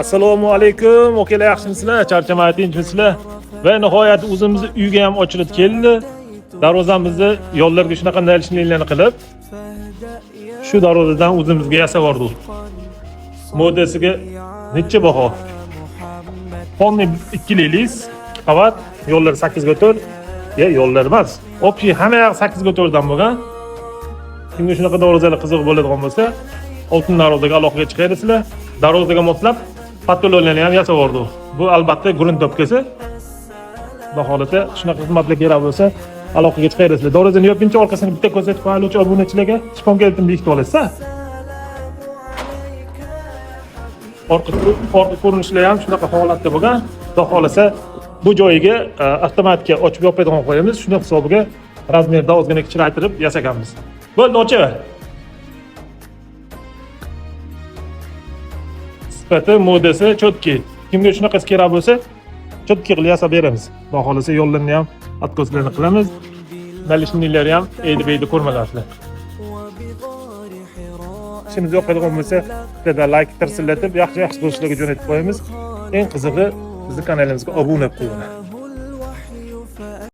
Assalomu alaykum. Okalar, yaxshimisizlar? Charchamay tinchmisizlar? Va nihoyat o'zimizni uyga ham ochilib keldi. Darvozamizni yo'llarga shunaqa nalishliklarni qilib, shu darvozadan o'zimizga yasab oldik. Modasiga necha baho? Ponni 2 qavat, yo'llar 8 ga 4. Yo'llar emas. Общий hamma yoq 8 ga 4 dan bo'lgan. Kimga shunaqa darvozalar qiziq bo'ladigan bo'lsa, oltin darvozaga aloqaga chiqarsizlar. Darvozaga moslab patolonlarni ham yasab oldik. Bu albatta grunt topkasi. Baholata shunaqa xizmatlar kerak bo'lsa, aloqaga chiqarsizlar. Darvozani yopincha orqasini bitta ko'rsatib qo'yuvchi obunachilarga shpon keltirib bekitib olasiz. Orqa ko'rinishlar ham shunaqa holatda bo'lgan. Xudo xolasa bu joyiga avtomatika ochib yopadigan qo'yamiz. Shuni hisobiga razmerda ozgina kichraytirib yasaganmiz. Bo'ldi, ochaver. Sifati, modasi cho'tki. Kimga shunaqasi kerak bo'lsa, cho'tki qilib yasab beramiz. Xudo xolasa yo'llarni ham, откосlarni qilamiz. Nalishniklarni ham eydi-beydi ko'rmalasizlar. Ishimiz yoqadigan bo'lsa, bitta like tirsillatib, yaxshi-yaxshi do'stlarga jo'natib qo'yamiz. Eng qizig'i, bizning kanalimizga obuna bo'lib qo'yinglar.